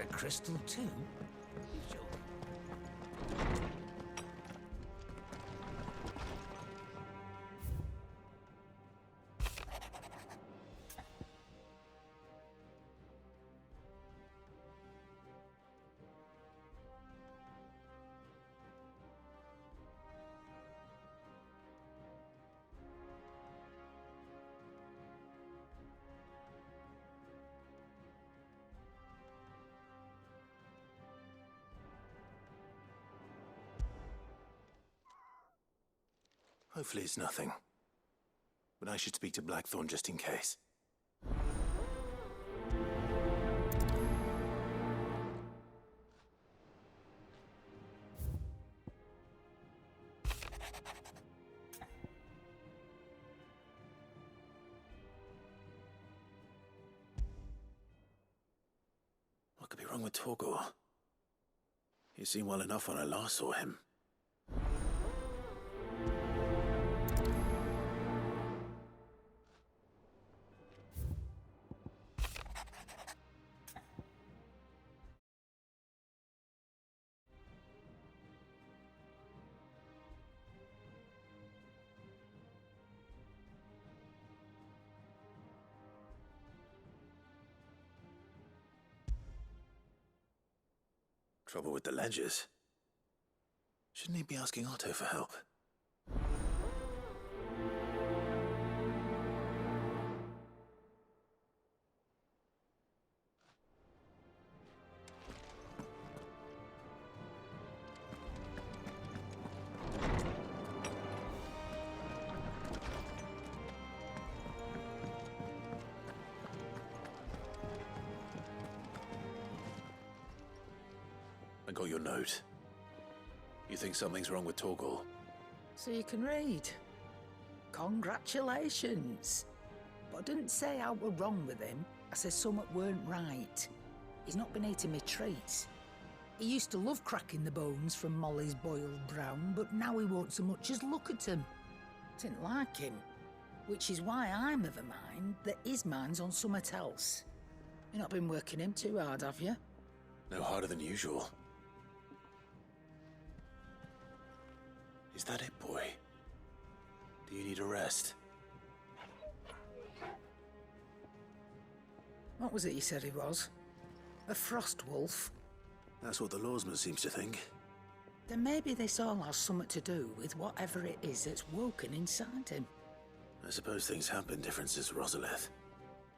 the crystal too? Hopefully it's nothing. But I should speak to Blackthorn just in case. What could be wrong with Torgor? He seemed well enough when I last saw him. Trouble with the ledgers. Shouldn't he be asking Otto for help? I got your note. You think something's wrong with Torgor? So you can read. Congratulations. But I didn't say how we're wrong with him. I said something weren't right. He's not been eating me treats. He used to love cracking the bones from Molly's boiled brown, but now he won't so much as look at them. Didn't like him. Which is why I'm of a mind that his mind's on something else. You've not been working him too hard, have you? No harder than usual. Is that it, boy? Do you need a rest? What was it you said he was? A frost wolf? That's what the lawsman seems to think. Then maybe this all has something to do with whatever it is that's woken inside him. I suppose things have been different since Rosalith.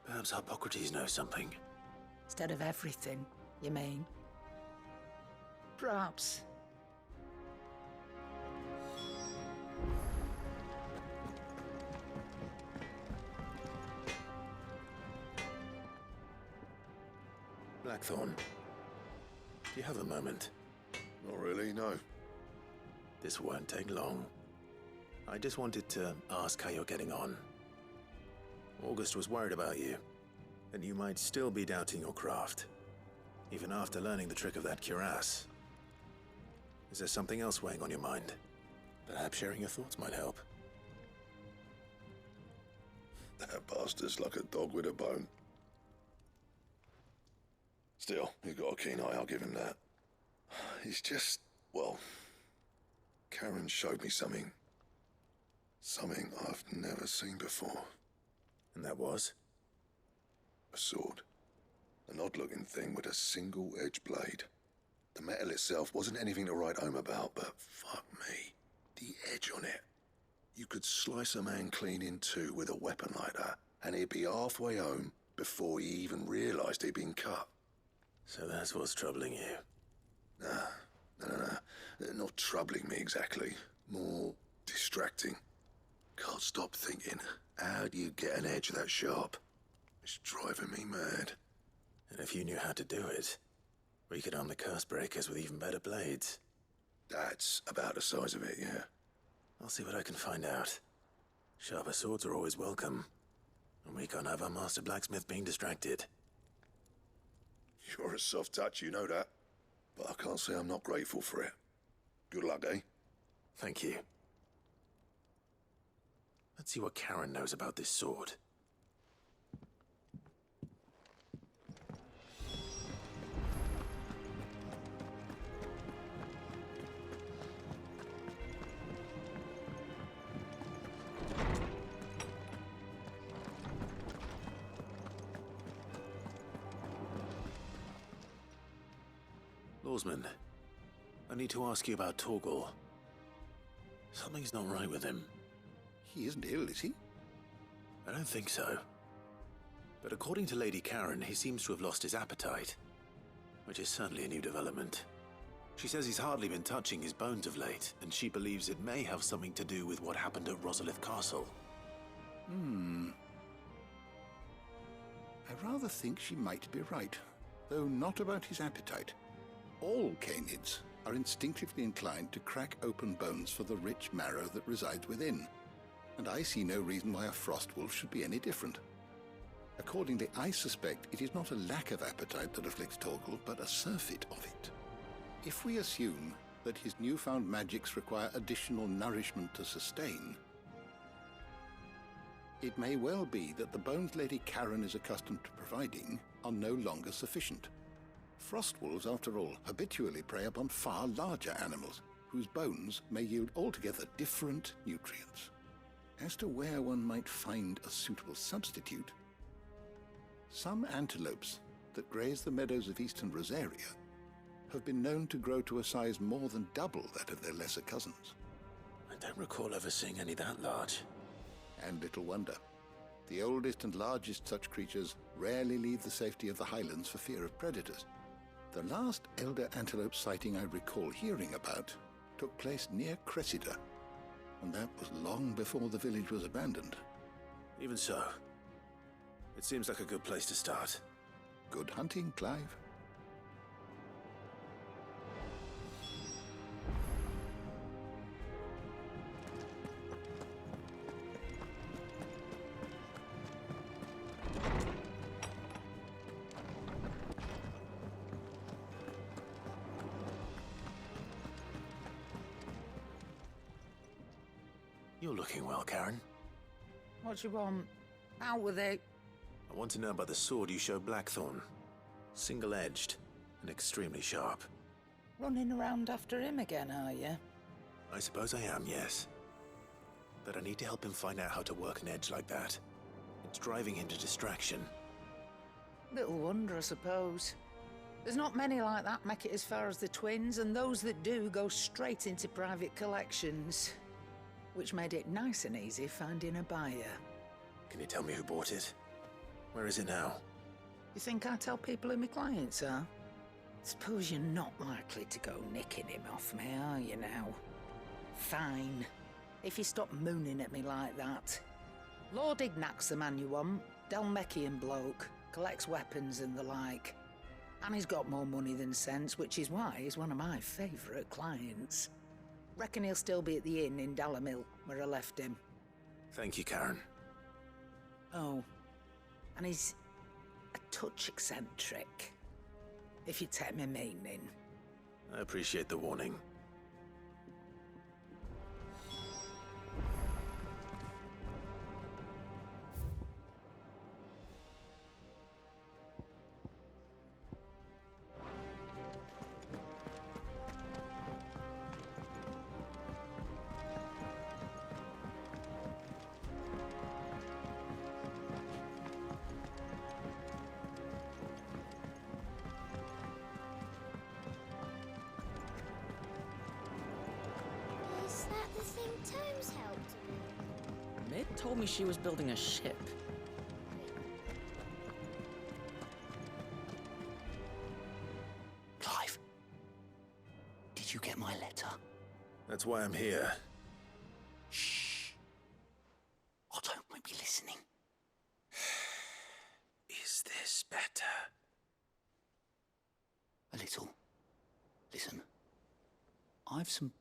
Perhaps Hippocrates knows something. Instead of everything, you mean? Perhaps. Blackthorn, do you have a moment? Not really, no. This won't take long. I just wanted to ask how you're getting on. August was worried about you, that you might still be doubting your craft, even after learning the trick of that cuirass. Is there something else weighing on your mind? Perhaps sharing your thoughts might help. That bastard's like a dog with a bone. Still, you've got a keen eye, I'll give him that. He's just, well, Karen showed me something. Something I've never seen before. And that was? A sword. An odd-looking thing with a single-edged blade. The metal itself wasn't anything to write home about, but fuck me, the edge on it. You could slice a man clean in two with a weapon like that, and he'd be halfway home before he even realised he'd been cut. So that's what's troubling you? No. Not troubling me exactly. More distracting. Can't stop thinking, how do you get an edge that sharp? It's driving me mad. And if you knew how to do it, we could arm the curse breakers with even better blades. That's about the size of it, yeah. I'll see what I can find out. Sharper swords are always welcome. And we can't have our master blacksmith being distracted. You're a soft touch, you know that. But I can't say I'm not grateful for it. Good luck, eh? Thank you. Let's see what Karen knows about this sword. Oarsman, I need to ask you about Torgal. Something's not right with him. He isn't ill, is he? I don't think so. But according to Lady Karen, he seems to have lost his appetite, which is certainly a new development. She says he's hardly been touching his bones of late, and she believes it may have something to do with what happened at Rosalith Castle. I rather think she might be right, though not about his appetite. All canids are instinctively inclined to crack open bones for the rich marrow that resides within, and I see no reason why a frost wolf should be any different. Accordingly, I suspect it is not a lack of appetite that afflicts Torgal, but a surfeit of it. If we assume that his newfound magics require additional nourishment to sustain, it may well be that the bones Lady Karen is accustomed to providing are no longer sufficient. Frost wolves, after all, habitually prey upon far larger animals, whose bones may yield altogether different nutrients. As to where one might find a suitable substitute, some antelopes that graze the meadows of eastern Rosaria have been known to grow to a size more than double that of their lesser cousins. I don't recall ever seeing any that large. And little wonder. The oldest and largest such creatures rarely leave the safety of the highlands for fear of predators. The last elder antelope sighting I recall hearing about took place near Cressida, and that was long before the village was abandoned. Even so, it seems like a good place to start. Good hunting, Clive. You're looking well, Karen. What do you want? Out with it. I want to know about the sword you showed Blackthorn. Single-edged and extremely sharp. Running around after him again, are you? I suppose I am, yes. But I need to help him find out how to work an edge like that. It's driving him to distraction. Little wonder, I suppose. There's not many like that make it as far as the twins, and those that do go straight into private collections. Which made it nice and easy finding a buyer. Can you tell me who bought it? Where is it now? You think I tell people who my clients are? Suppose you're not likely to go nicking him off me, are you now? Fine. If you stop mooning at me like that. Lord Ignac's the man you want. Dalmekian bloke. Collects weapons and the like. And he's got more money than sense, which is why he's one of my favourite clients. Reckon he'll still be at the inn in Dalamil, where I left him. Thank you, Karen. Oh, and he's a touch eccentric, if you take my meaning. I appreciate the warning. Is that the thing Tomes helped? Mid told me she was building a ship. Clive, did you get my letter? That's why I'm here. Shh. Otto might be listening. Is this better? A little. Listen, I've some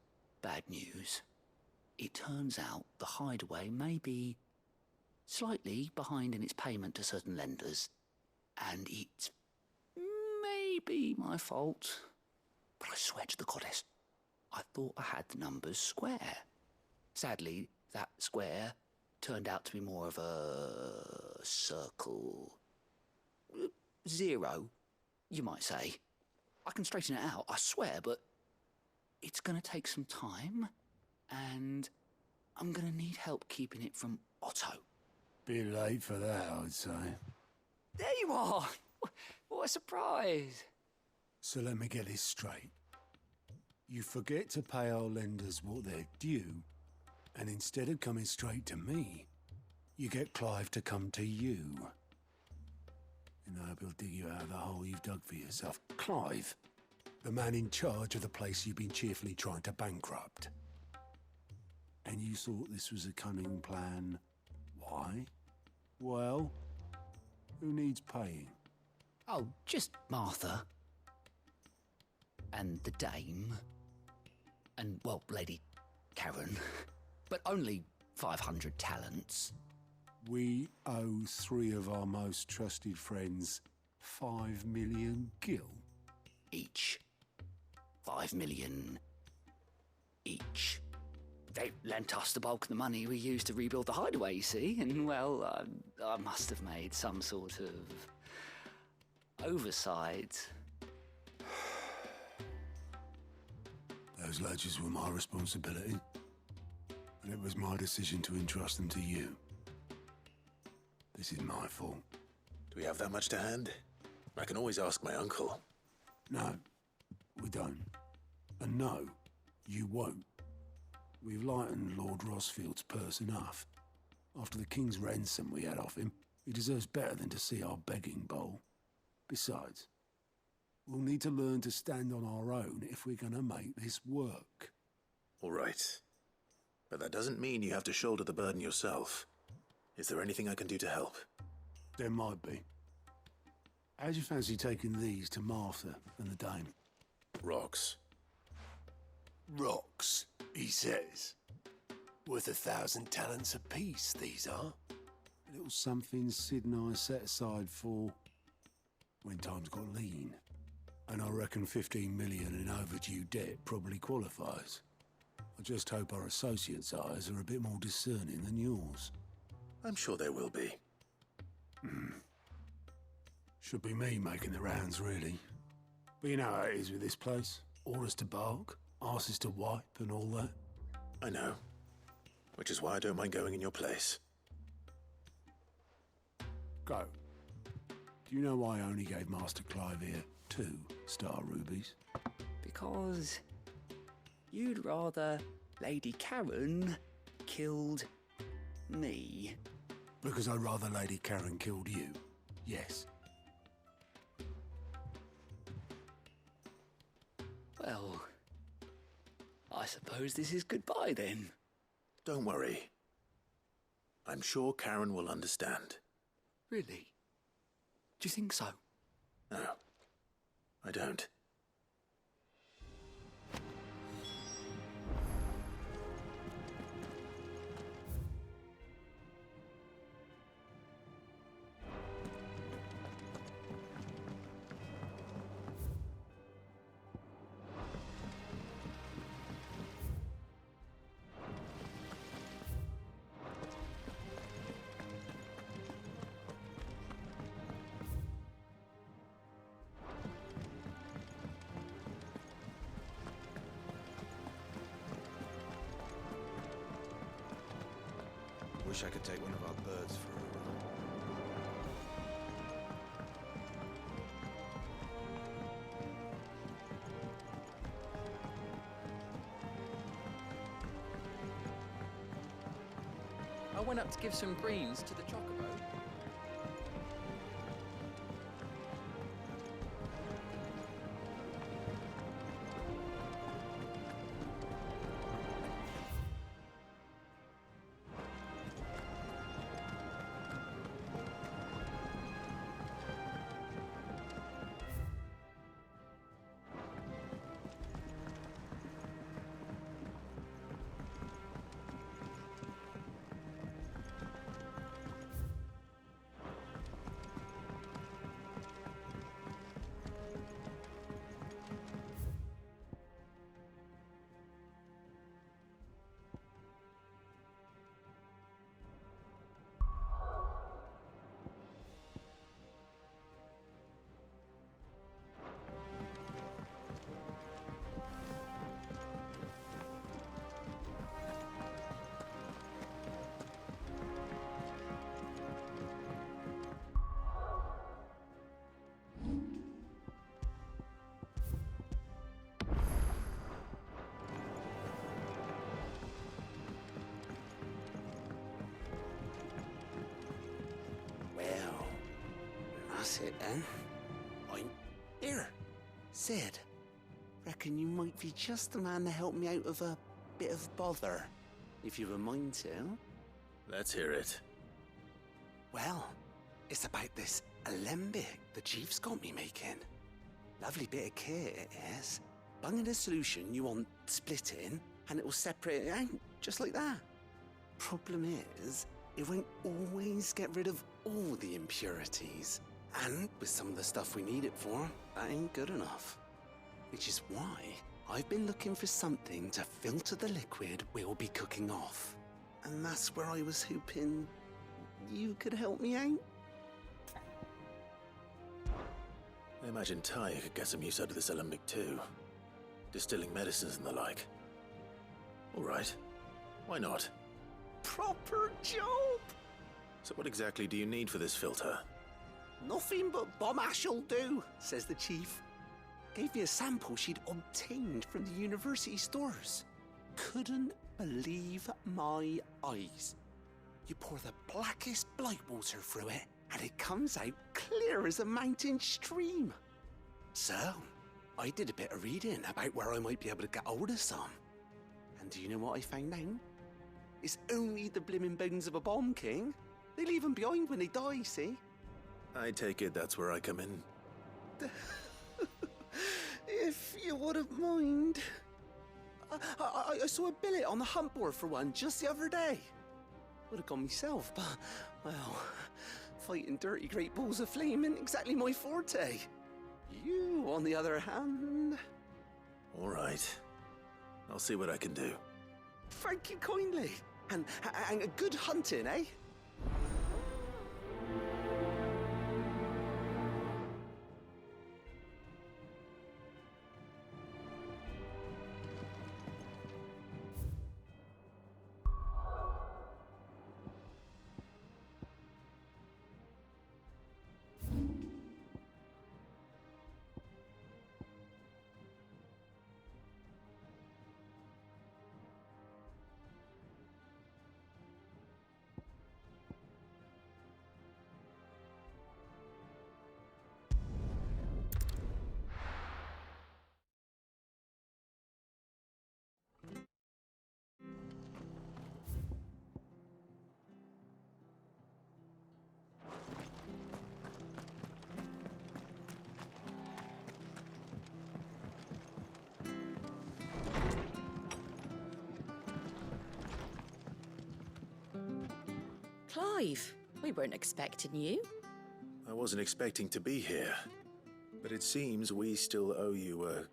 bad news. It turns out the hideaway may be slightly behind in its payment to certain lenders, and it may be my fault. But I swear to the goddess, I thought I had the numbers square. Sadly, that square turned out to be more of a circle. Zero, you might say. I can straighten it out, I swear, but it's going to take some time, and I'm going to need help keeping it from Otto. Bit late for that, I'd say. There you are! What a surprise! So let me get this straight. You forget to pay our lenders what they're due, and instead of coming straight to me, you get Clive to come to you. And I hope he'll dig you out of the hole you've dug for yourself. Clive, the man in charge of the place you've been cheerfully trying to bankrupt. And you thought this was a cunning plan. Why? Well, who needs paying? Oh, just Martha. And the dame. And, well, Lady Karen. But only 500 talents. We owe 3 of our most trusted friends 5 million gil. Each. 5 million each. They lent us the bulk of the money we used to rebuild the hideaway, you see, and, well, I must have made some sort of oversight. Those ledgers were my responsibility, and it was my decision to entrust them to you. This is my fault. Do we have that much to hand? I can always ask my uncle. No, we don't. And no, you won't. We've lightened Lord Rosfield's purse enough. After the king's ransom we had off him, he deserves better than to see our begging bowl. Besides, we'll need to learn to stand on our own if we're going to make this work. All right. But that doesn't mean you have to shoulder the burden yourself. Is there anything I can do to help? There might be. How'd you fancy taking these to Martha and the dame? Rocks. Rocks, he says. Worth 1,000 talents apiece, these are. A little something Sid and I set aside for when times got lean. And I reckon 15 million in overdue debt probably qualifies. I just hope our associates' eyes are a bit more discerning than yours. I'm sure there will be. Should be me making the rounds, really. But you know how it is with this place. Orders to bark, arses to wipe and all that. I know. Which is why I don't mind going in your place. Go. Do you know why I only gave Master Clive here 2 star rubies? Because you'd rather Lady Karen killed me. Because I'd rather Lady Karen killed you. Yes. Well, I suppose this is goodbye then. Don't worry. I'm sure Karen will understand. Really? Do you think so? No, I don't. Wish I could take one of our birds for a run. I went up to give some greens to the chocobo. That's it then. I'm here. Sid, reckon you might be just the man to help me out of a bit of bother, if you've a mind to. Let's hear it. Well, it's about this alembic the chief's got me making. Lovely bit of kit it is. Bunging a solution you want splitting, and it will separate it out, just like that. Problem is, it won't always get rid of all the impurities. And with some of the stuff we need it for, that ain't good enough. Which is why I've been looking for something to filter the liquid we'll be cooking off. And that's where I was hoping you could help me out. I imagine Ty could get some use out of this alembic too. Distilling medicines and the like. All right. Why not? Proper job! So what exactly do you need for this filter? Nothing but bomb ash'll do, says the chief. Gave me a sample she'd obtained from the university stores. Couldn't believe my eyes. You pour the blackest blight water through it, and it comes out clear as a mountain stream. So, I did a bit of reading about where I might be able to get hold of some. And do you know what I found out? It's only the blimmin' bones of a bomb king. They leave them behind when they die, see? I take it that's where I come in. If you wouldn't mind. I saw a billet on the hunt board for one just the other day. Would have gone myself, but, well, fighting dirty great balls of flame isn't exactly my forte. You, on the other hand... All right. I'll see what I can do. Thank you kindly. And a good hunting, eh? Clive, we weren't expecting you. I wasn't expecting to be here, but it seems we still owe you a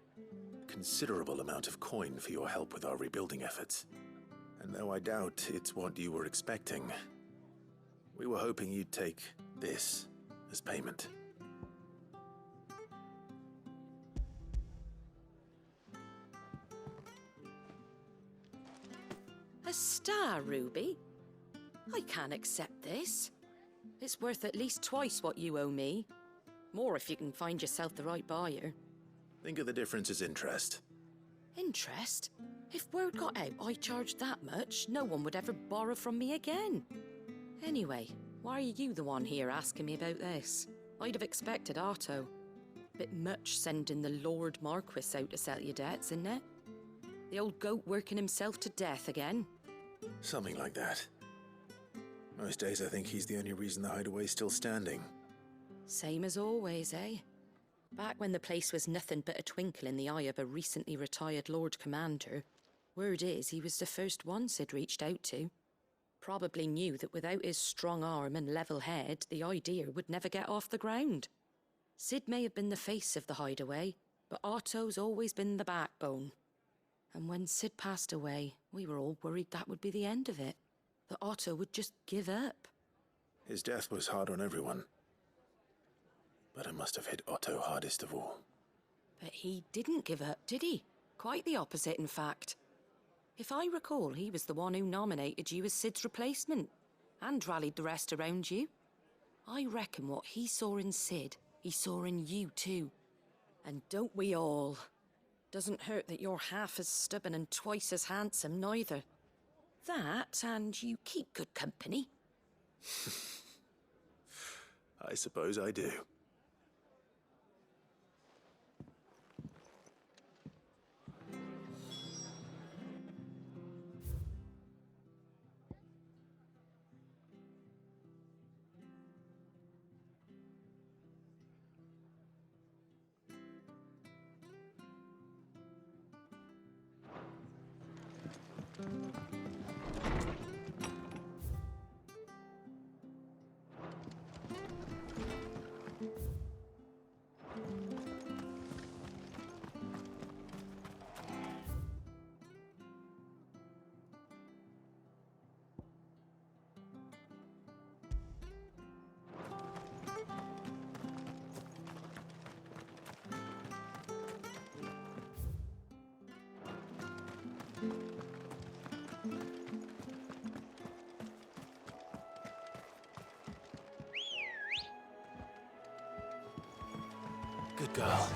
considerable amount of coin for your help with our rebuilding efforts. And though I doubt it's what you were expecting, we were hoping you'd take this as payment. A star ruby? I can't accept this. It's worth at least twice what you owe me. More if you can find yourself the right buyer. Think of the difference as interest. Interest? If word got out I charged that much, no one would ever borrow from me again. Anyway, why are you the one here asking me about this? I'd have expected Otto. Bit much sending the Lord Marquis out to settle your debts, isn't it? The old goat working himself to death again. Something like that. Most days I think he's the only reason the hideaway's still standing. Same as always, eh? Back when the place was nothing but a twinkle in the eye of a recently retired Lord Commander, word is he was the first one Sid reached out to. Probably knew that without his strong arm and level head, the idea would never get off the ground. Sid may have been the face of the hideaway, but Otto's always been the backbone. And when Sid passed away, we were all worried that would be the end of it. That Otto would just give up. His death was hard on everyone. But it must have hit Otto hardest of all. But he didn't give up, did he? Quite the opposite, in fact. If I recall, he was the one who nominated you as Sid's replacement, and rallied the rest around you. I reckon what he saw in Sid, he saw in you too. And don't we all? Doesn't hurt that you're half as stubborn and twice as handsome, neither. That, and you keep good company. I suppose I do. Good girl.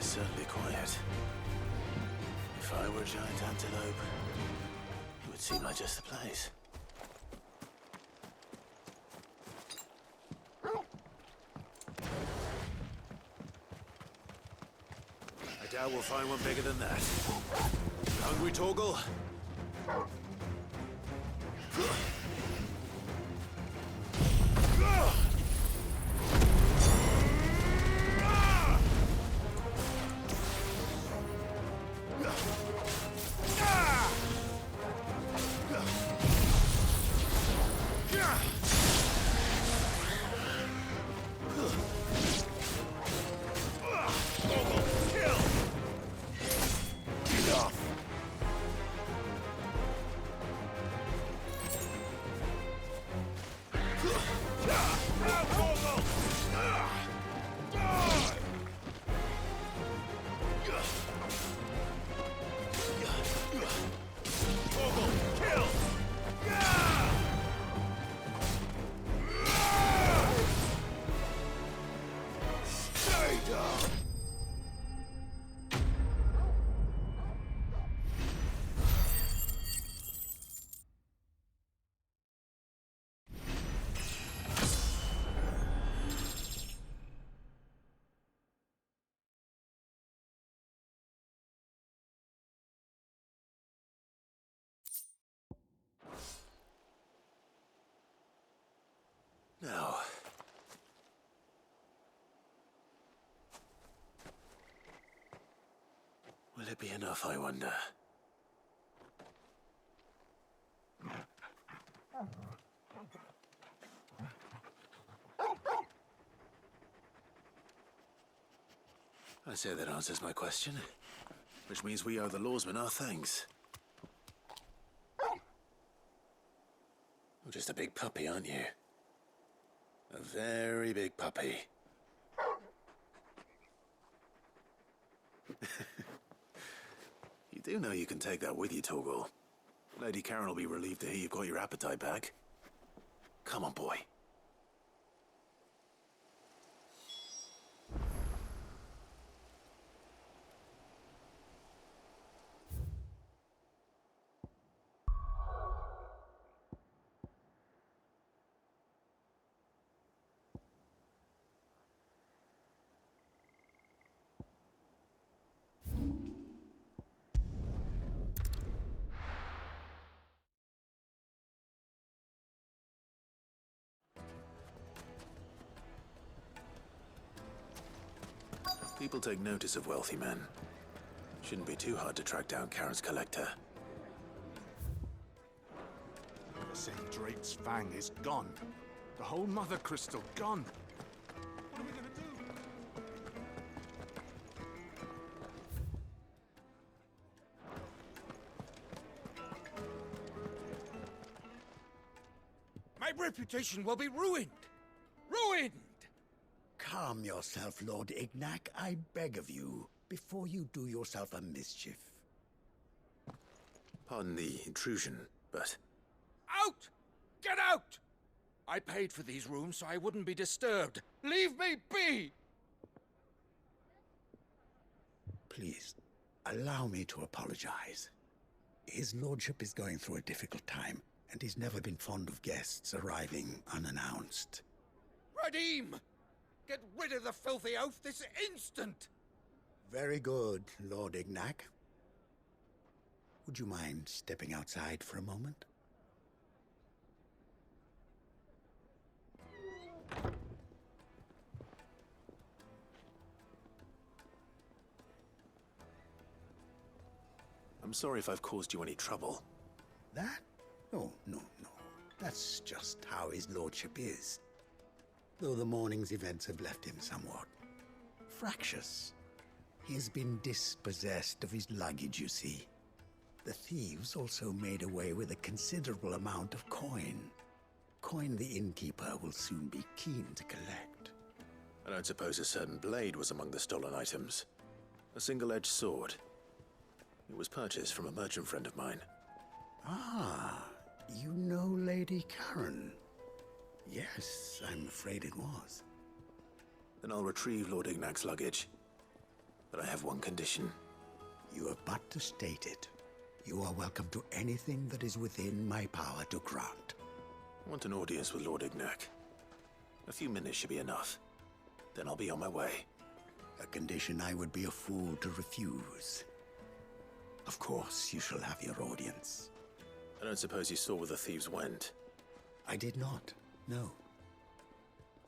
Certainly quiet. If I were a giant antelope, it would seem like just the place. I doubt we'll find one bigger than that. You hungry, Torgal? Now, will it be enough, I wonder? I say that answers my question, which means we owe the lawsmen our thanks. You're just a big puppy, aren't you? A very big puppy. You do know you can take that with you, Torgal. Lady Karen will be relieved to hear you've got your appetite back. Come on, boy. People take notice of wealthy men. Shouldn't be too hard to track down Karen's collector. The St. Drake's Fang is gone. The whole Mother Crystal gone. What are we gonna do? My reputation will be ruined! Ruined! Calm yourself, Lord Ignac, I beg of you, before you do yourself a mischief. Pardon the intrusion, but... Out! Get out! I paid for these rooms so I wouldn't be disturbed. Leave me be! Please, allow me to apologize. His lordship is going through a difficult time, and he's never been fond of guests arriving unannounced. Radim! Get rid of the filthy oaf this instant! Very good, Lord Ignac. Would you mind stepping outside for a moment? I'm sorry if I've caused you any trouble. That? Oh, no. That's just how his lordship is. Though the morning's events have left him somewhat fractious. He has been dispossessed of his luggage, you see. The thieves also made away with a considerable amount of coin. Coin the innkeeper will soon be keen to collect. I don't suppose a certain blade was among the stolen items. A single-edged sword. It was purchased from a merchant friend of mine. Ah, you know Lady Karen? Yes, I'm afraid it was. Then I'll retrieve Lord Ignac's luggage. But I have one condition. You have but to state it. You are welcome to anything that is within my power to grant. I want an audience with Lord Ignac. A few minutes should be enough. Then I'll be on my way. A condition I would be a fool to refuse. Of course, you shall have your audience. I don't suppose you saw where the thieves went? I did not, no.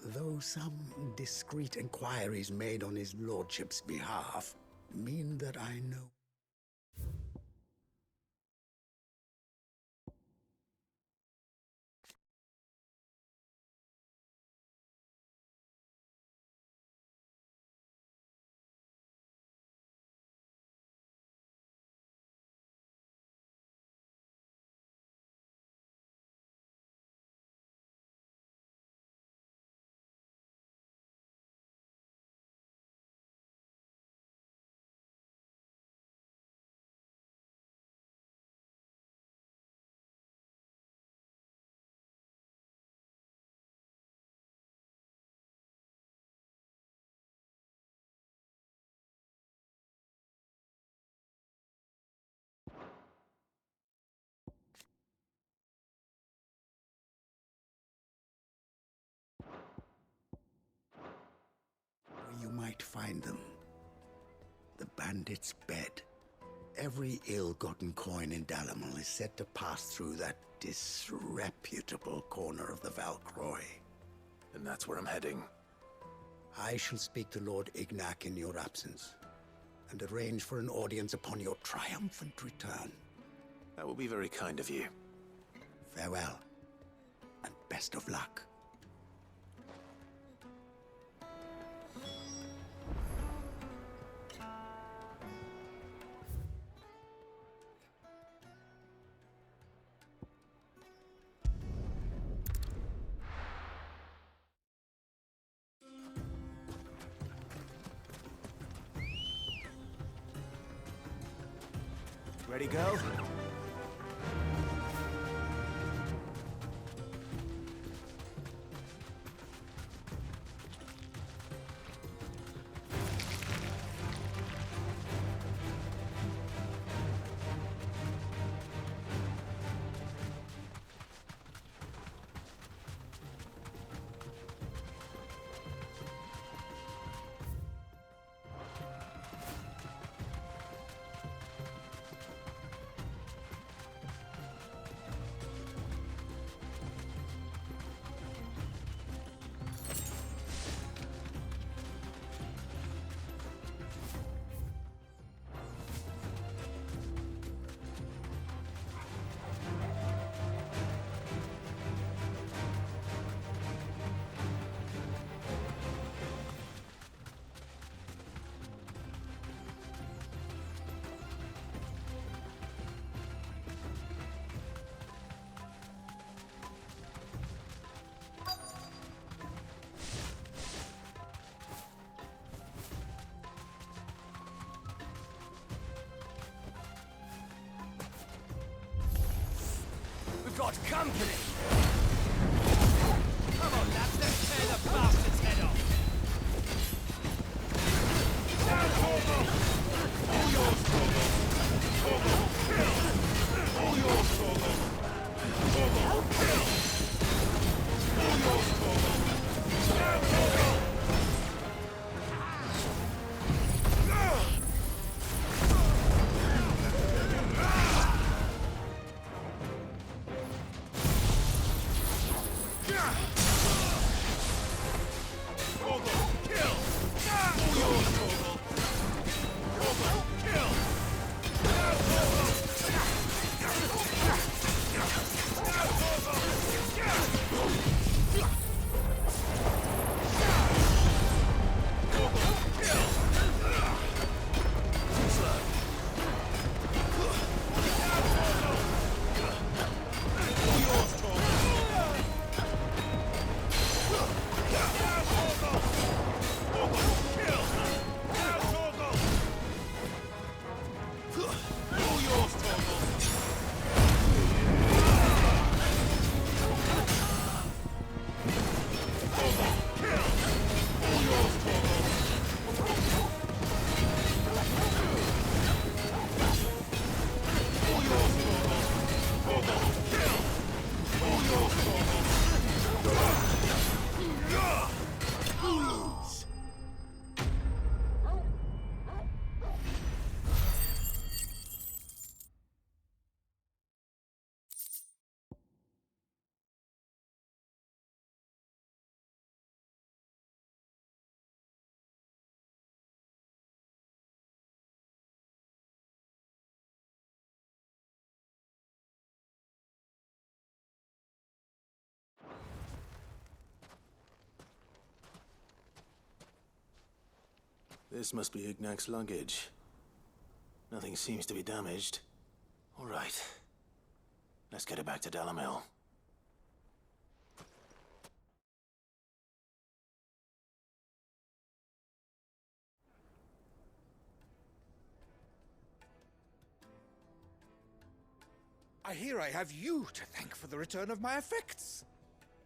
Though some discreet inquiries made on his lordship's behalf mean that I know. You might find them. The bandit's bed. Every ill-gotten coin in Dalamal is said to pass through that disreputable corner of the Valcroy. And that's where I'm heading. I shall speak to Lord Ignac in your absence, and arrange for an audience upon your triumphant return. That will be very kind of you. Farewell, and best of luck. Ready, go? Got company! Come on, lads, let's tear the bastard's head off! Down, Torgal! All yours, Torgal! Torgal, kill! All yours, Torgal! Torgal, kill! All yours, Torgal! Down, Torgal! This must be Ignac's luggage. Nothing seems to be damaged. All right. Let's get it back to Delamil. I hear I have you to thank for the return of my effects.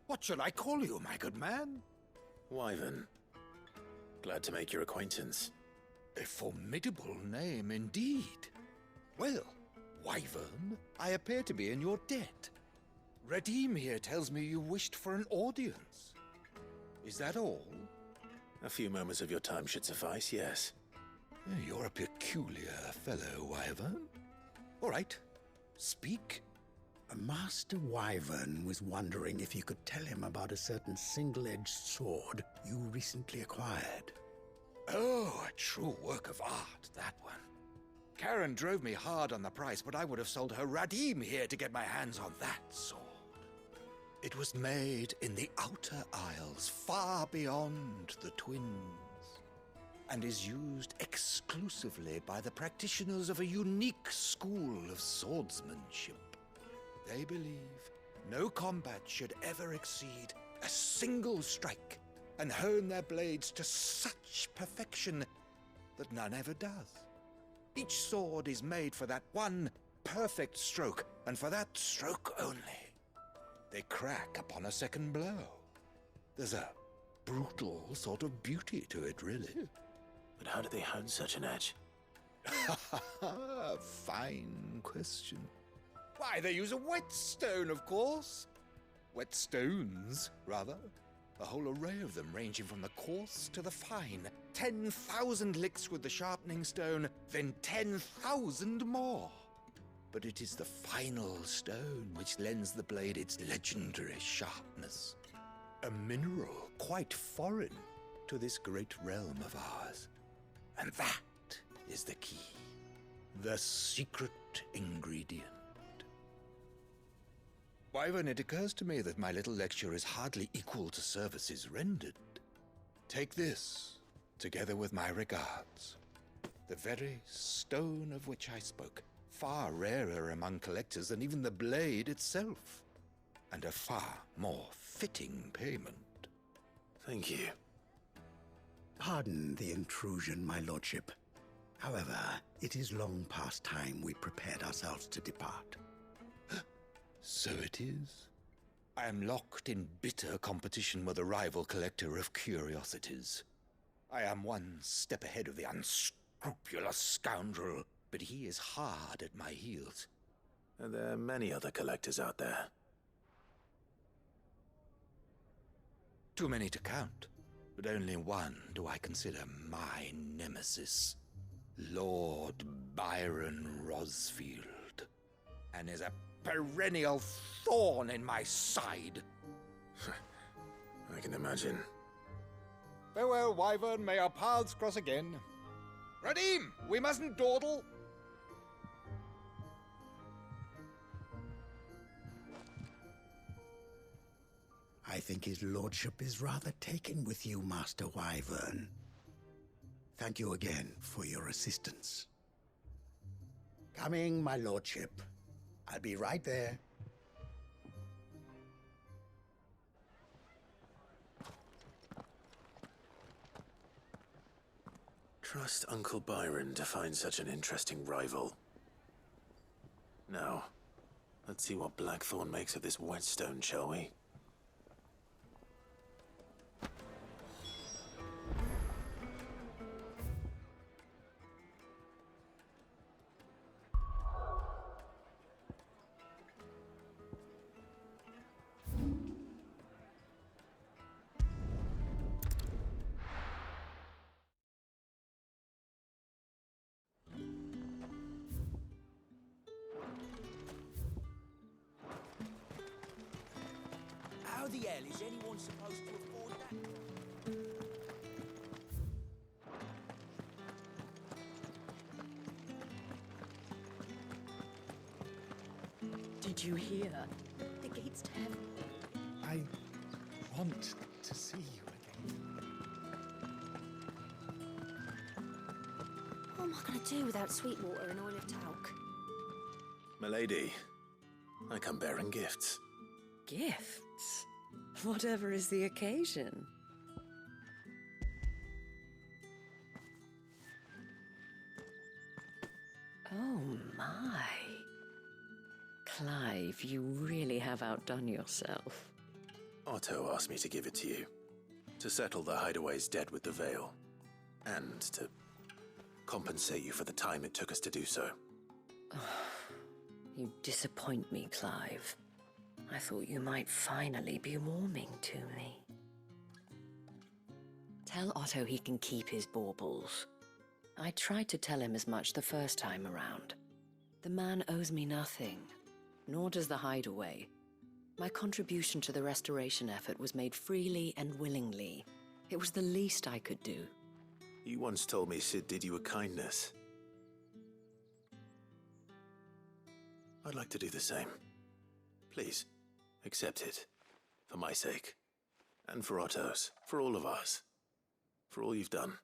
What shall I call you, my good man? Wyvern. Glad to make your acquaintance. A formidable name indeed. Well, Wyvern, I appear to be in your debt. Redeem here tells me you wished for an audience. Is that all? A few moments of your time should suffice, yes. You're a peculiar fellow, Wyvern. All right, speak. Master Wyvern was wondering if you could tell him about a certain single-edged sword you recently acquired. Oh, a true work of art, that one. Karen drove me hard on the price, but I would have sold her Radim here to get my hands on that sword. It was made in the Outer Isles, far beyond the Twins, and is used exclusively by the practitioners of a unique school of swordsmanship. They believe no combat should ever exceed a single strike, and hone their blades to such perfection that none ever does. Each sword is made for that one perfect stroke, and for that stroke only. They crack upon a second blow. There's a brutal sort of beauty to it, really. But how do they hone such an edge? Fine question. Why, they use a whetstone, of course. Whetstones, rather. A whole array of them, ranging from the coarse to the fine. 10,000 licks with the sharpening stone, then 10,000 more. But it is the final stone which lends the blade its legendary sharpness. A mineral quite foreign to this great realm of ours. And that is the key. The secret ingredient. Wyvern, it occurs to me that my little lecture is hardly equal to services rendered. Take this, together with my regards. The very stone of which I spoke, far rarer among collectors than even the blade itself, and a far more fitting payment. Thank you. Pardon the intrusion, my lordship. However, it is long past time we prepared ourselves to depart. So it is. I am locked in bitter competition with a rival collector of curiosities. I am one step ahead of the unscrupulous scoundrel, but he is hard at my heels. And there are many other collectors out there. Too many to count, but only one do I consider my nemesis. Lord Byron Rosfield, and is a perennial thorn in my side. I can imagine. Farewell, Wyvern. May our paths cross again. Radim, we mustn't dawdle. I think his lordship is rather taken with you, Master Wyvern. Thank you again for your assistance. Coming, my lordship. I'll be right there. Trust Uncle Byron to find such an interesting rival. Now, let's see what Blackthorn makes of this whetstone, shall we? How the hell is anyone supposed to afford that? Did you hear? The gates to heaven. I want to see you again. What am I going to do without sweet water and oil of talc? Milady, I come bearing gifts. Gifts? Whatever is the occasion. Oh my. Clive, you really have outdone yourself. Otto asked me to give it to you. To settle the Hideaway's debt with the Veil. And to compensate you for the time it took us to do so. You disappoint me, Clive. I thought you might finally be warming to me. Tell Otto he can keep his baubles. I tried to tell him as much the first time around. The man owes me nothing, nor does the Hideaway. My contribution to the restoration effort was made freely and willingly. It was the least I could do. You once told me Sid did you a kindness. I'd like to do the same. Please, accept it. For my sake. And for Otto's. For all of us. For all you've done.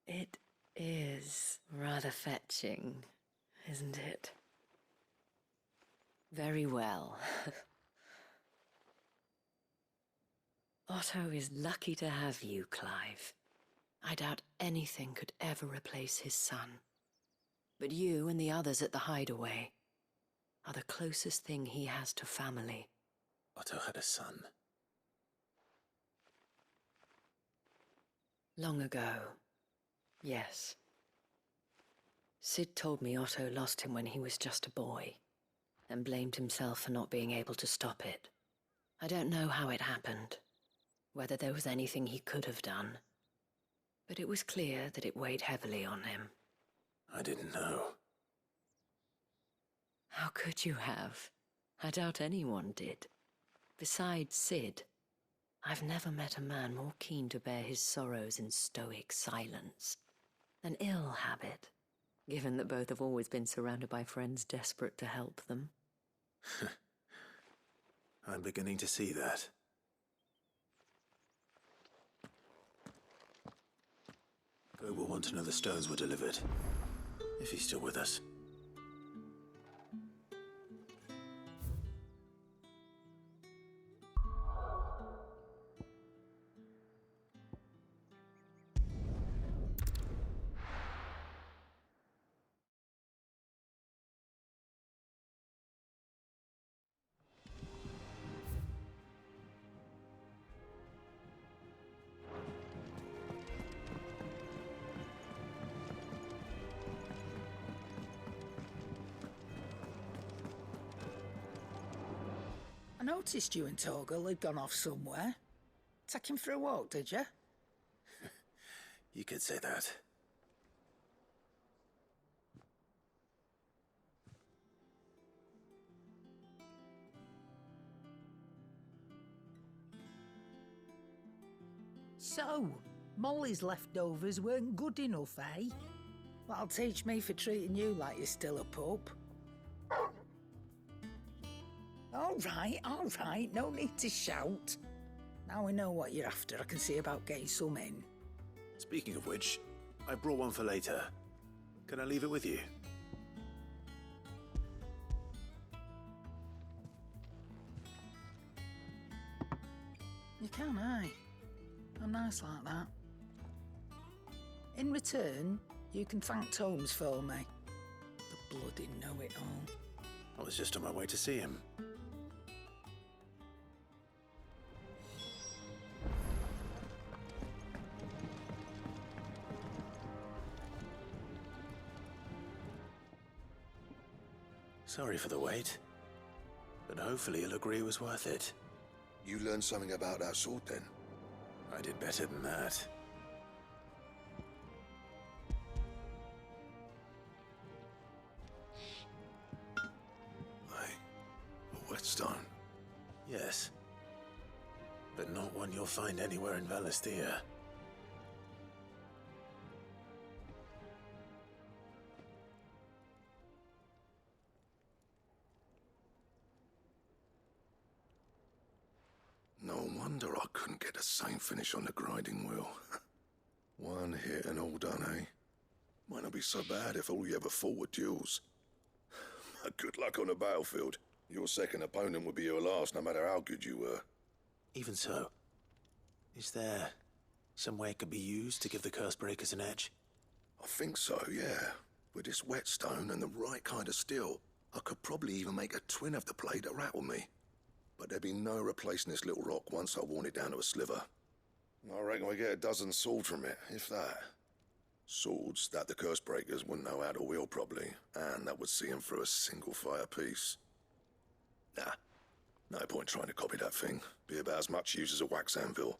It is rather fetching, isn't it? Very well. Otto is lucky to have you, Clive. I doubt anything could ever replace his son. But you and the others at the Hideaway are the closest thing he has to family. Otto had a son. Long ago, yes. Sid told me Otto lost him when he was just a boy, and blamed himself for not being able to stop it. I don't know how it happened, whether there was anything he could have done, but it was clear that it weighed heavily on him. I didn't know. How could you have? I doubt anyone did. Besides Sid, I've never met a man more keen to bear his sorrows in stoic silence. An ill habit, given that both have always been surrounded by friends desperate to help them. I'm beginning to see that. Go will want to know the stones were delivered. If he's still with us. I noticed you and Torgal had gone off somewhere. Take him for a walk, did you? You could say that. So, Molly's leftovers weren't good enough, eh? That'll teach me for treating you like you're still a pup. All right, no need to shout. Now we know what you're after, I can see about getting some in. Speaking of which, I brought one for later. Can I leave it with you? You can, aye. I'm nice like that. In return, you can thank Tomes for me. The bloody know-it-all. I was just on my way to see him. Sorry for the wait, but hopefully he'll agree it was worth it. You learned something about that sword, then? I did better than that. A whetstone? Yes. But not one you'll find anywhere in Valisthea. No wonder I couldn't get the same finish on the grinding wheel. One hit and all done, eh? Might not be so bad if all you ever fought were duels. Good luck on the battlefield. Your second opponent would be your last, no matter how good you were. Even so, is there some way it could be used to give the curse breakers an edge? I think so, yeah. With this whetstone and the right kind of steel, I could probably even make a twin of the blade that rattled me. But there'd be no replacing this little rock once I worn it down to a sliver. I reckon we get a dozen swords from it, if that. Swords that the curse breakers wouldn't know how to wield properly, and that would see them through a single fire piece. Nah, no point trying to copy that thing. Be about as much use as a wax anvil.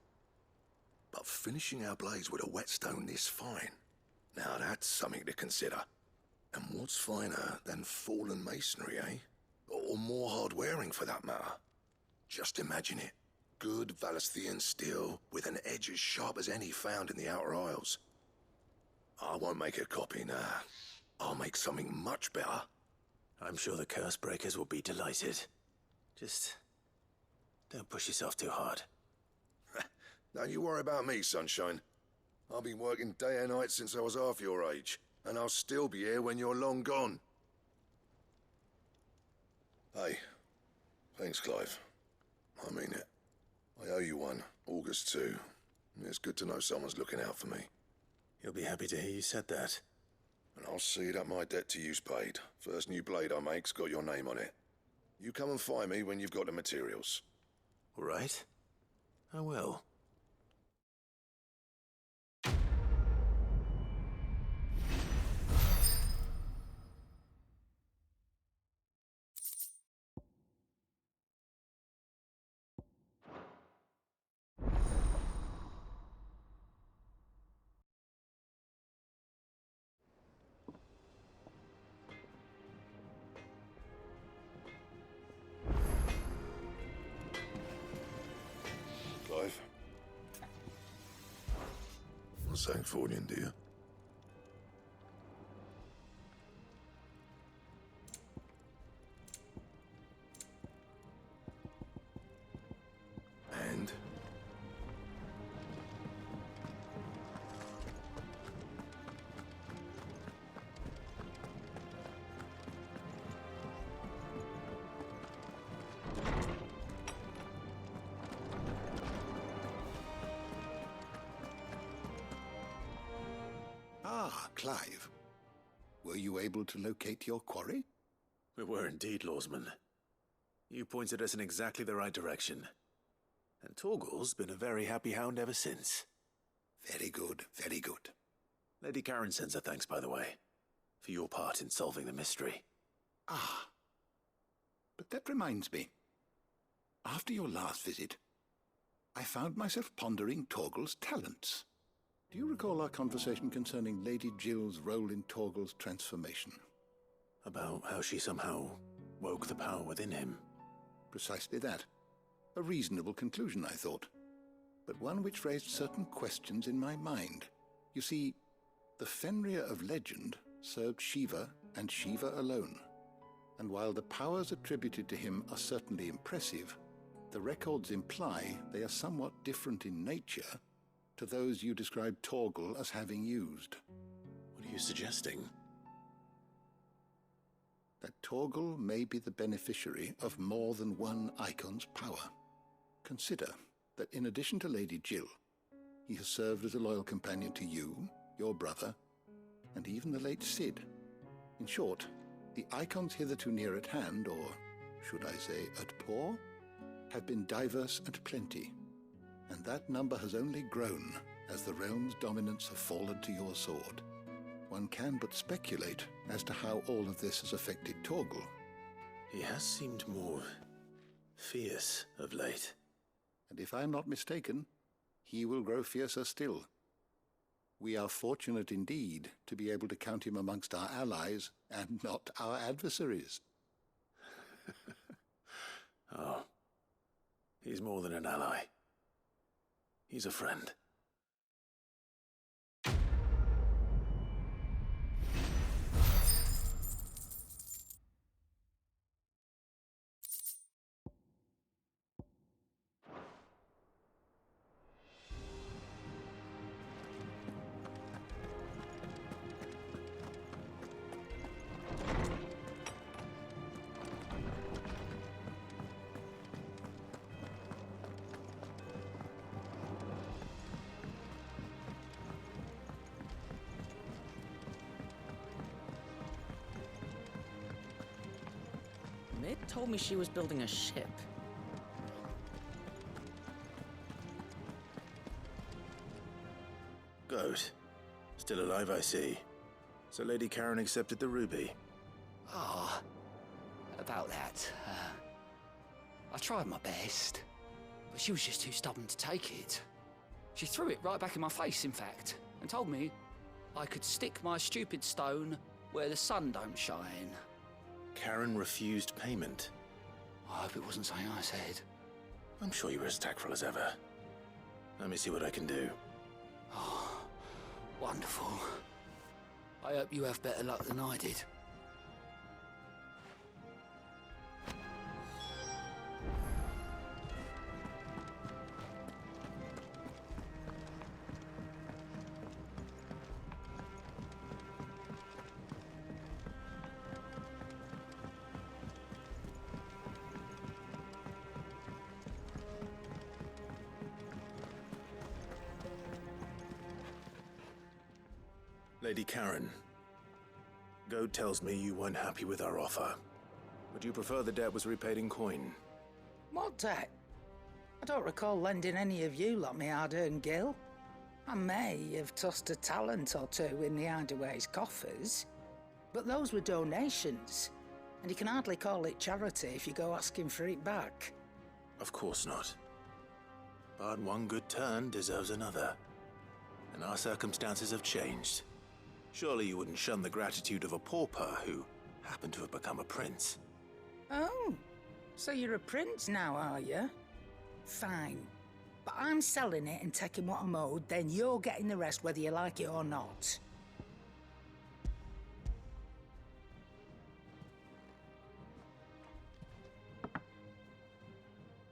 But finishing our blades with a whetstone this fine, now that's something to consider. And what's finer than fallen masonry, eh? Or more hard-wearing, for that matter. Just imagine it. Good Valesthian steel with an edge as sharp as any found in the Outer Isles. I won't make a copy, nah. I'll make something much better. I'm sure the curse breakers will be delighted. Just don't push yourself too hard. Don't you worry about me, sunshine. I've been working day and night since I was half your age, and I'll still be here when you're long gone. Hey, thanks, Clive. I mean it. I owe you one, August too. It's good to know someone's looking out for me. He'll be happy to hear you said that. And I'll see that my debt to you's paid. First new blade I make's got your name on it. You come and find me when you've got the materials. All right. I will. Clive? What's saying Fordian, do you? And? Ah, Clive. Were you able to locate your quarry? We were indeed, Lawsman. You pointed us in exactly the right direction. And Torgal's been a very happy hound ever since. Very good, very good. Lady Karen sends her thanks, by the way, for your part in solving the mystery. Ah. But that reminds me. After your last visit, I found myself pondering Torgal's talents. Do you recall our conversation concerning Lady Jill's role in Torgal's transformation? About how she somehow woke the power within him. Precisely that. A reasonable conclusion, I thought. But one which raised certain questions in my mind. You see, the Fenrir of legend served Shiva and Shiva alone. And while the powers attributed to him are certainly impressive, the records imply they are somewhat different in nature to those you described Torgal as having used. What are you suggesting? That Torgal may be the beneficiary of more than one icon's power. Consider that in addition to Lady Jill, he has served as a loyal companion to you, your brother, and even the late Cid. In short, the icons hitherto near at hand, or should I say at paw, have been diverse and plenty, and that number has only grown as the realm's dominance have fallen to your sword. One can but speculate as to how all of this has affected Torgal. He has seemed more fierce of late. And if I am not mistaken, he will grow fiercer still. We are fortunate indeed to be able to count him amongst our allies and not our adversaries. Oh, he's more than an ally. He's a friend. It told me she was building a ship. Goat. Still alive, I see. So Lady Karen accepted the ruby. Ah, about that. I tried my best, but she was just too stubborn to take it. She threw it right back in my face, in fact, and told me I could stick my stupid stone where the sun don't shine. Karen refused payment. I hope it wasn't something I said. I'm sure you were as tactful as ever. Let me see what I can do. Oh, wonderful. I hope you have better luck than I did. Lady Karen, Goat tells me you weren't happy with our offer. Would you prefer the debt was repaid in coin? What debt? I don't recall lending any of you lot me hard-earned gil. I may have tossed a talent or two in the Hideaway's coffers, but those were donations, and you can hardly call it charity if you go asking for it back. Of course not. But one good turn deserves another. And our circumstances have changed. Surely you wouldn't shun the gratitude of a pauper who happened to have become a prince. Oh, so you're a prince now, are you? Fine. But I'm selling it and taking what I'm owed, then you're getting the rest whether you like it or not.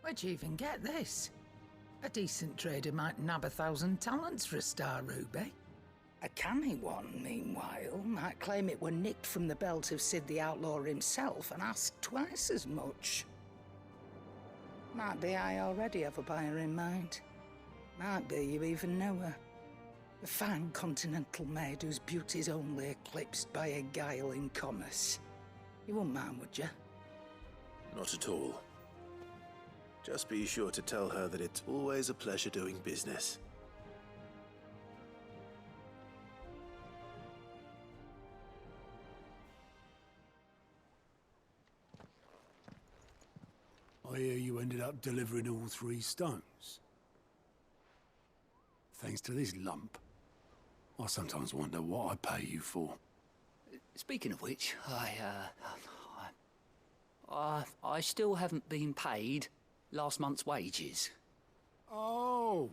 Where'd you even get this? A decent trader might nab 1,000 talents for a star ruby. A canny one, meanwhile, might claim it were nicked from the belt of Sid the Outlaw himself and ask twice as much. Might be I already have a buyer in mind. Might be you even know her. A fine continental maid whose beauty's only eclipsed by a guile in commerce. You wouldn't mind, would you? Not at all. Just be sure to tell her that it's always a pleasure doing business. I hear you ended up delivering all 3 stones. Thanks to this lump. I sometimes wonder what I pay you for. Speaking of which, I still haven't been paid last month's wages. Oh,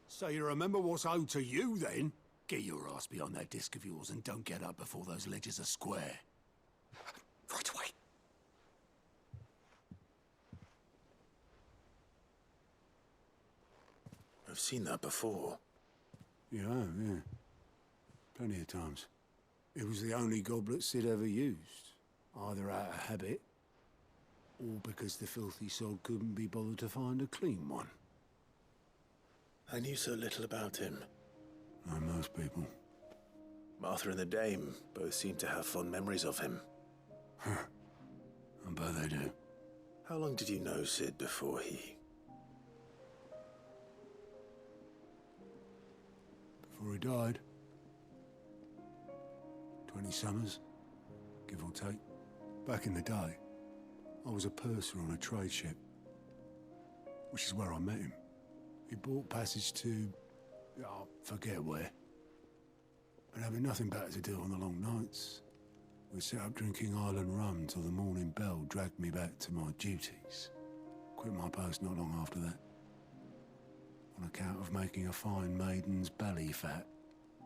so you remember what's owed to you then? Get your ass behind that disc of yours and don't get up before those ledgers are square. Right away. I've seen that before. You have, yeah. Plenty of times. It was the only goblet Sid ever used. Either out of habit, or because the filthy sod couldn't be bothered to find a clean one. I knew so little about him. Like most people. Martha and the Dame both seem to have fond memories of him. Huh. I bet they do. How long did you know Sid before he... Before he died. 20 summers, give or take. Back in the day, I was a purser on a trade ship, which is where I met him. He bought passage to... I forget where. But having nothing better to do on the long nights, we sat up drinking island rum till the morning bell dragged me back to my duties. Quit my post not long after that. On account of making a fine maiden's belly fat.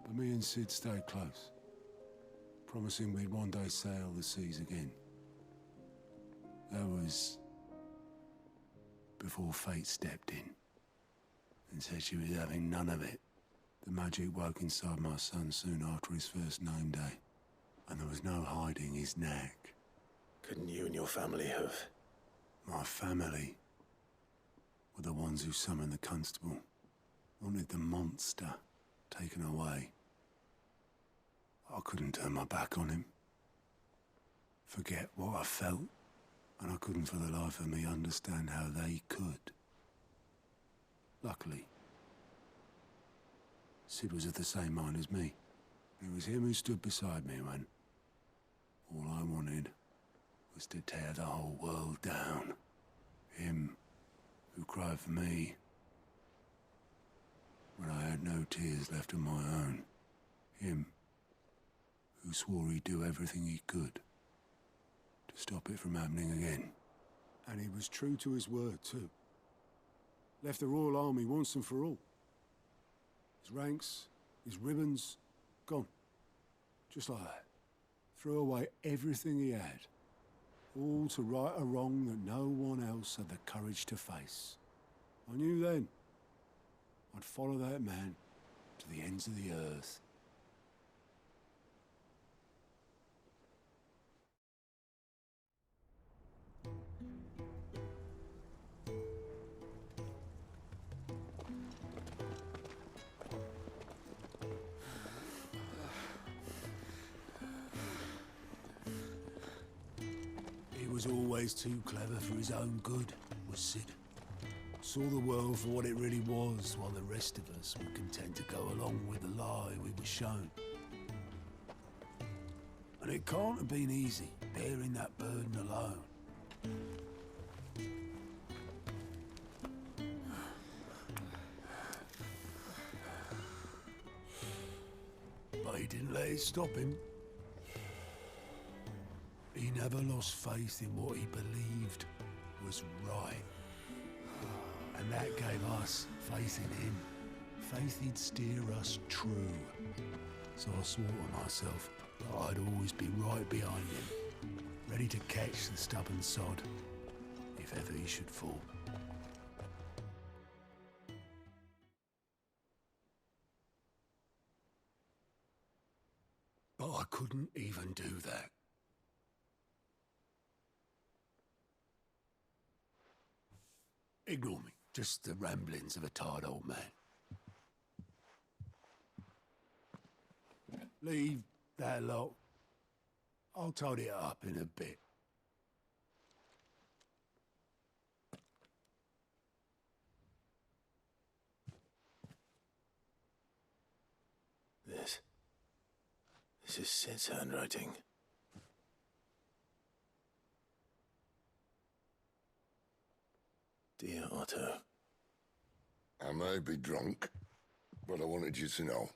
But me and Sid stayed close, promising we'd one day sail the seas again. That was before fate stepped in and said she was having none of it. The magic woke inside my son soon after his first name day, and there was no hiding his knack. Couldn't you and your family have... My family were the ones who summoned the constable, wanted the monster taken away. I couldn't turn my back on him. Forget what I felt And I couldn't for the life of me understand how they could. Luckily, Sid was of the same mind as me. It was him who stood beside me when all I wanted was to tear the whole world down. Him who cried for me when I had no tears left of my own. Him who swore he'd do everything he could to stop it from happening again. And he was true to his word, too. Left the Royal Army once and for all. His ranks, his ribbons, gone. Just like that. Threw away everything he had. All to right a wrong that no one else had the courage to face. I knew then I'd follow that man to the ends of the earth. He was always too clever for his own good, was Sid. Saw the world for what it really was, while the rest of us were content to go along with the lie we were shown. And it can't have been easy, bearing that burden alone. But he didn't let it stop him. He never lost faith in what he believed was right. And that gave us faith in him. Faith he'd steer us true. So I swore to myself that I'd always be right behind him, ready to catch the stubborn sod, if ever he should fall. But I couldn't even do that. Ignore me. Just the ramblings of a tired old man. Leave that lot. I'll tidy it up in a bit. This is Sid's handwriting. Dear Otto. I may be drunk, but I wanted you to know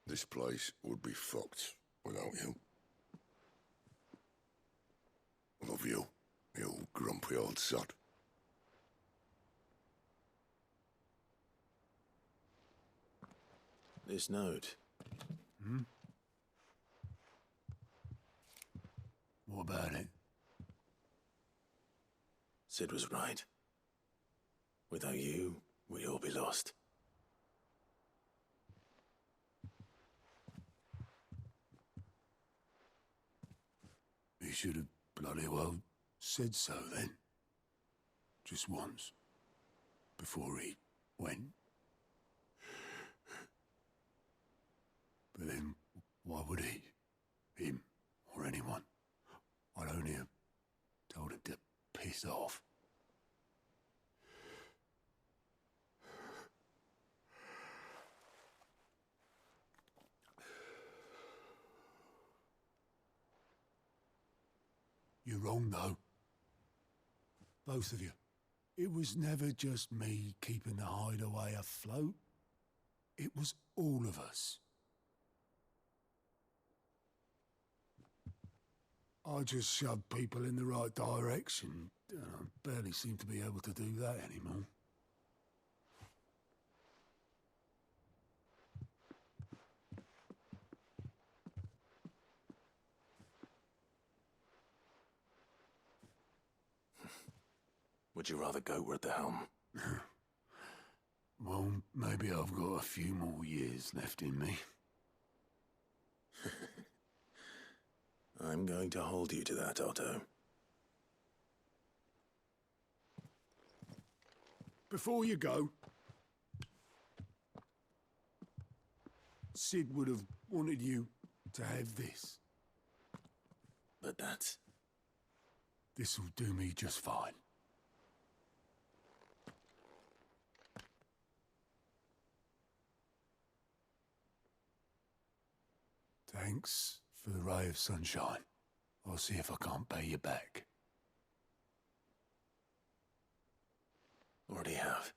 this place would be fucked without you. I love you, you grumpy old sod. This note. Hmm? What about it? Sid was right. Without you, we'd all be lost. He should have bloody well said so then. Just once. Before he went. But then, why would he? Him, or anyone. I'd only have told him to piss off. You're wrong, though. Both of you. It was never just me keeping the hideaway afloat. It was all of us. I just shoved people in the right direction, and I barely seem to be able to do that anymore. Would you rather go at the helm? Well, maybe I've got a few more years left in me. I'm going to hold you to that, Otto. Before you go, Sid would have wanted you to have this. But that's... This'll do me just fine. Thanks for the ray of sunshine. I'll see if I can't pay you back. Already have.